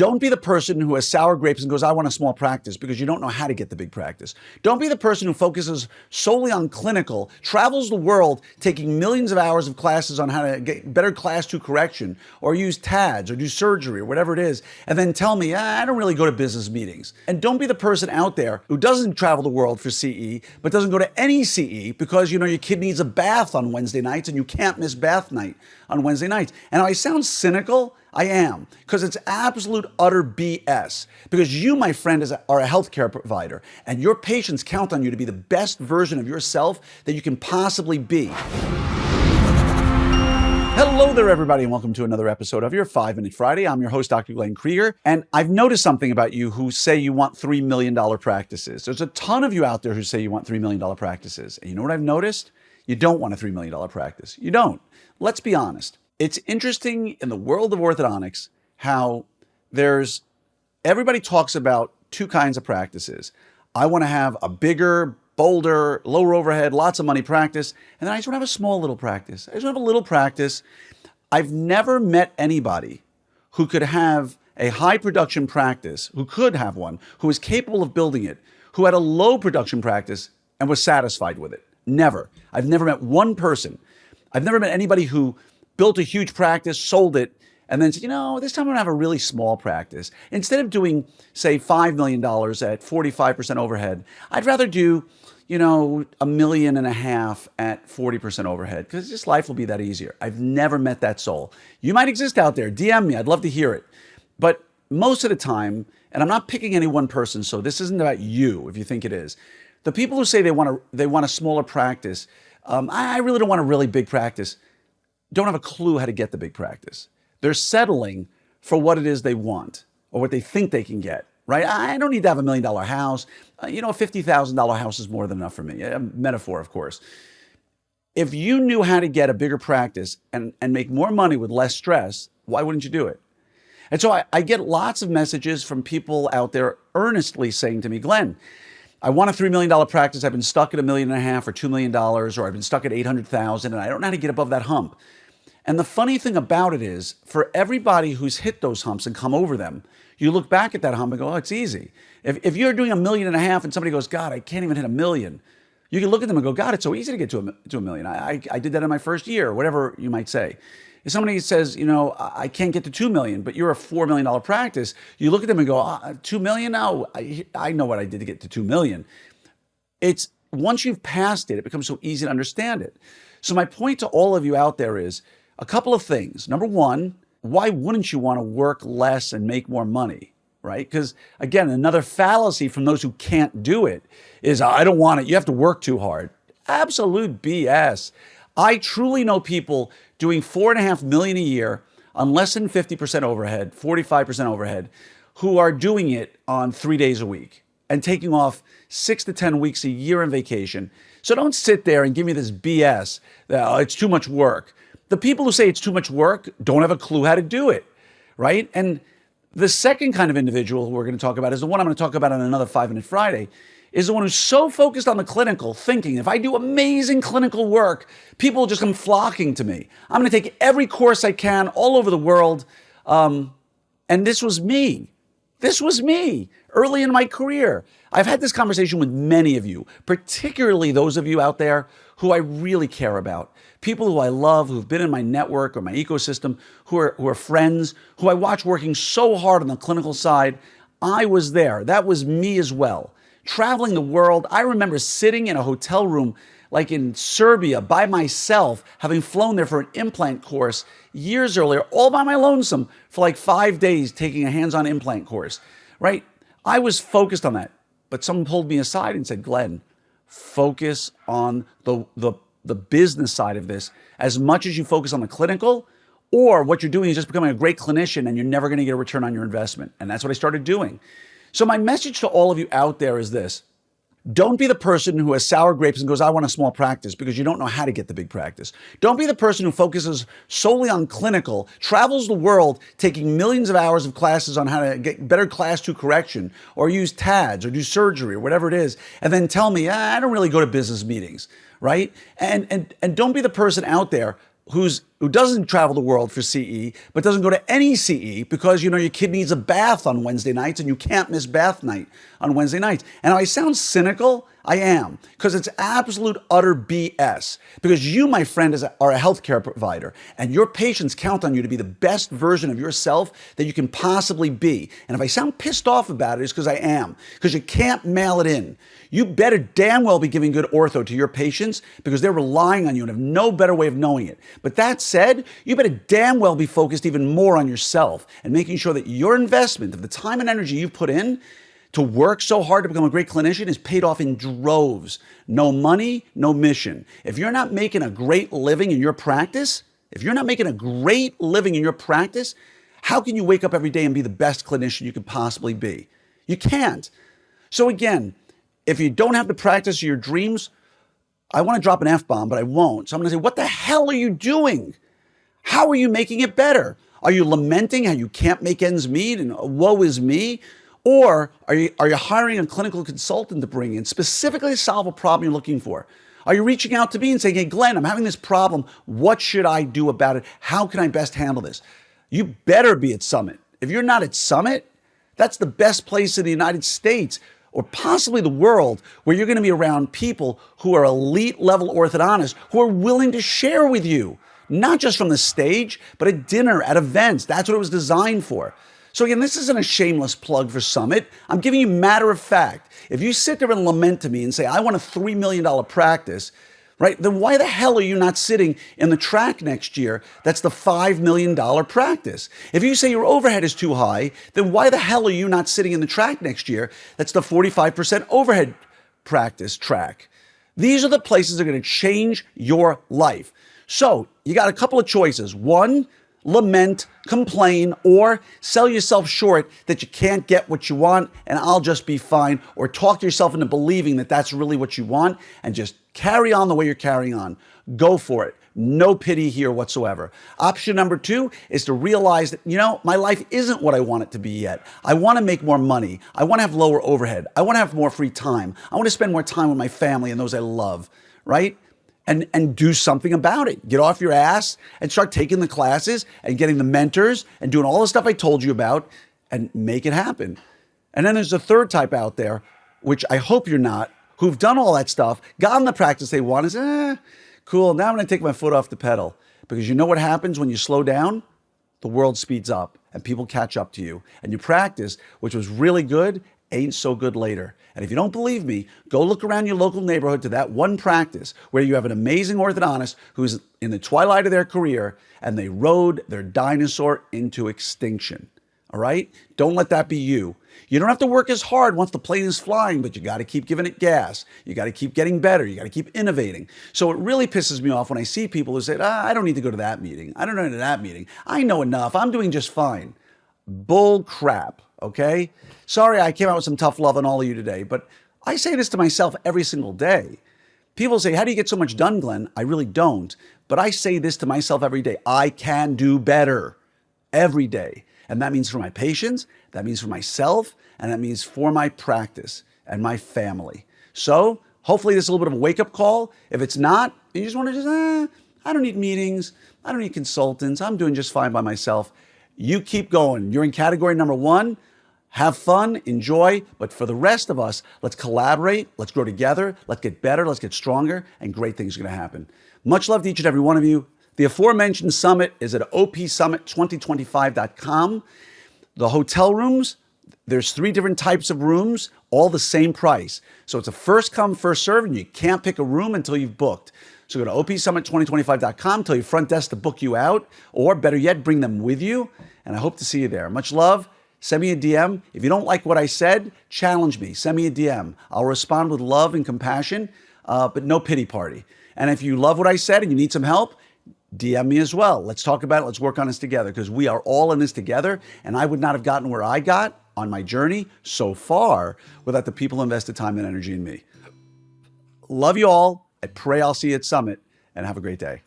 Don't be the person who has sour grapes and goes, I want a small practice, because you don't know how to get the big practice. Don't be the person who focuses solely on clinical, travels the world taking millions of hours of classes on how to get better class 2 correction, or use TADs, or do surgery, or whatever it is, and then tell me, I don't really go to business meetings. And don't be the person out there who doesn't travel the world for CE, but doesn't go to any CE because, your kid needs a bath on Wednesday nights and you can't miss bath night on Wednesday nights. And I sound cynical. I am, because it's absolute utter BS. Because you, my friend, are a healthcare provider, and your patients count on you to be the best version of yourself that you can possibly be. Hello there, everybody, and welcome to another episode of your 5-Minute Friday. I'm your host, Dr. Glenn Krieger, and I've noticed something about you who say you want $3 million practices. There's a ton of you out there who say you want $3 million practices. And you know what I've noticed? You don't want a $3 million practice. You don't. Let's be honest. It's interesting in the world of orthodontics how everybody talks about two kinds of practices. I want to have a bigger, bolder, lower overhead, lots of money practice, and then I just want to have a small little practice. I just want to have a little practice. I've never met anybody who could have a high production practice, who could have one, who was capable of building it, who had a low production practice and was satisfied with it. Never. I've never met one person. I've never met anybody who built a huge practice, sold it, and then said, this time I'm gonna have a really small practice. Instead of doing, say, $5 million at 45% overhead, I'd rather do, $1.5 million at 40% overhead, because just life will be that easier. I've never met that soul. You might exist out there. DM me. I'd love to hear it. But most of the time, and I'm not picking any one person, so this isn't about you if you think it is. The people who say they want a smaller practice, I really don't want a really big practice, don't have a clue how to get the big practice. They're settling for what it is they want or what they think they can get, right? I don't need to have $1 million house. A $50,000 house is more than enough for me. A metaphor, of course. If you knew how to get a bigger practice and make more money with less stress, why wouldn't you do it? And so I get lots of messages from people out there earnestly saying to me, Glenn, I want a $3 million practice. I've been stuck at $1.5 million or $2 million, or I've been stuck at 800,000, and I don't know how to get above that hump. And the funny thing about it is, for everybody who's hit those humps and come over them, you look back at that hump and go, oh, it's easy. If you're doing $1.5 million and somebody goes, God, I can't even hit $1 million, you can look at them and go, God, it's so easy to get to $1 million. I did that in my first year, or whatever you might say. If somebody says, I can't get to $2 million, but you're a $4 million practice, you look at them and go, $2 million? No, I know what I did to get to $2 million. It's once you've passed it, it becomes so easy to understand it. So my point to all of you out there is a couple of things. Number one, why wouldn't you want to work less and make more money, right? Because again, another fallacy from those who can't do it is, I don't want it. You have to work too hard. Absolute BS. I truly know people doing $4.5 million a year on less than 50% overhead, 45% overhead, who are doing it on 3 days a week and taking off 6 to 10 weeks a year on vacation. So don't sit there and give me this BS that it's too much work. The people who say it's too much work don't have a clue how to do it, right? And the second kind of individual who we're going to talk about is the one I'm going to talk about on another 5-Minute Friday, is the one who's so focused on the clinical, thinking if I do amazing clinical work, people will just come flocking to me. I'm going to take every course I can all over the world. And this was me. This was me early in my career. I've had this conversation with many of you, particularly those of you out there who I really care about. People who I love, who've been in my network or my ecosystem, who are friends, who I watch working so hard on the clinical side. I was there. That was me as well. Traveling the world. I remember sitting in a hotel room like in Serbia by myself, having flown there for an implant course years earlier, all by my lonesome for like 5 days, taking a hands-on implant course, right? I was focused on that. But someone pulled me aside and said, Glenn, focus on the business side of this as much as you focus on the clinical, or what you're doing is just becoming a great clinician and you're never going to get a return on your investment. And that's what I started doing. So my message to all of you out there is this. Don't be the person who has sour grapes and goes, I want a small practice, because you don't know how to get the big practice. Don't be the person who focuses solely on clinical, travels the world taking millions of hours of classes on how to get better class 2 correction, or use TADs, or do surgery, or whatever it is, and then tell me, I don't really go to business meetings, right? And don't be the person out there who doesn't travel the world for CE, but doesn't go to any CE because, your kid needs a bath on Wednesday nights and you can't miss bath night on Wednesday nights. And I sound cynical. I am, because it's absolute utter BS. Because you, my friend, are a healthcare provider, and your patients count on you to be the best version of yourself that you can possibly be. And if I sound pissed off about it, it's because I am, because you can't mail it in. You better damn well be giving good ortho to your patients because they're relying on you and have no better way of knowing it. But that said, you better damn well be focused even more on yourself and making sure that your investment of the time and energy you've put in to work so hard to become a great clinician is paid off in droves. No money, no mission. If you're not making a great living in your practice, how can you wake up every day and be the best clinician you could possibly be? You can't. So again, if you don't have the practice of your dreams, I want to drop an F-bomb, but I won't. So I'm going to say, what the hell are you doing? How are you making it better? Are you lamenting how you can't make ends meet and woe is me? Or are you hiring a clinical consultant to bring in specifically to solve a problem you're looking for? Are you reaching out to me and saying, hey, Glenn, I'm having this problem. What should I do about it? How can I best handle this? You better be at Summit. If you're not at Summit, that's the best place in the United States or possibly the world where you're going to be around people who are elite level orthodontists who are willing to share with you, not just from the stage, but at dinner, at events. That's what it was designed for. So again, this isn't a shameless plug for Summit. I'm giving you matter of fact. If you sit there and lament to me and say, I want a $3 million practice, right? Then why the hell are you not sitting in the track next year that's the $5 million practice? If you say your overhead is too high, then why the hell are you not sitting in the track next year that's the 45% overhead practice track? These are the places that are going to change your life. So you got a couple of choices. One, lament, complain, or sell yourself short that you can't get what you want and I'll just be fine, or talk yourself into believing that that's really what you want and just carry on the way you're carrying on. Go for it. No pity here whatsoever. Option number two is to realize that, my life isn't what I want it to be yet. I want to make more money. I want to have lower overhead. I want to have more free time. I want to spend more time with my family and those I love, right? And do something about it. Get off your ass and start taking the classes and getting the mentors and doing all the stuff I told you about and make it happen. And then there's a third type out there, which I hope you're not, who've done all that stuff, gotten the practice they want, and say, cool, now I'm going to take my foot off the pedal. Because you know what happens when you slow down? The world speeds up and people catch up to you. And your practice, which was really good, ain't so good later. And if you don't believe me, go look around your local neighborhood to that one practice where you have an amazing orthodontist who's in the twilight of their career and they rode their dinosaur into extinction. All right? Don't let that be you. You don't have to work as hard once the plane is flying, but you got to keep giving it gas. You got to keep getting better. You got to keep innovating. So it really pisses me off when I see people who say, I don't need to go to that meeting. I don't know to that meeting. I know enough. I'm doing just fine. Bull crap. Okay? Sorry, I came out with some tough love on all of you today, but I say this to myself every single day. People say, how do you get so much done, Glenn? I really don't. But I say this to myself every day. I can do better every day. And that means for my patients, that means for myself, and that means for my practice and my family. So hopefully this is a little bit of a wake-up call. If it's not, you just want to I don't need meetings. I don't need consultants. I'm doing just fine by myself. You keep going. You're in category number one. Have fun, enjoy, but for the rest of us, let's collaborate, let's grow together, let's get better, let's get stronger, and great things are going to happen. Much love to each and every one of you. The aforementioned summit is at opsummit2025.com. The hotel rooms, there's 3 different types of rooms, all the same price. So it's a first come, first serve, and you can't pick a room until you've booked. So go to opsummit2025.com, tell your front desk to book you out, or better yet, bring them with you, and I hope to see you there. Much love. Send me a DM. If you don't like what I said, challenge me. Send me a DM. I'll respond with love and compassion, but no pity party. And if you love what I said and you need some help, DM me as well. Let's talk about it. Let's work on this together because we are all in this together. And I would not have gotten where I got on my journey so far without the people who invested time and energy in me. Love you all. I pray I'll see you at Summit and have a great day.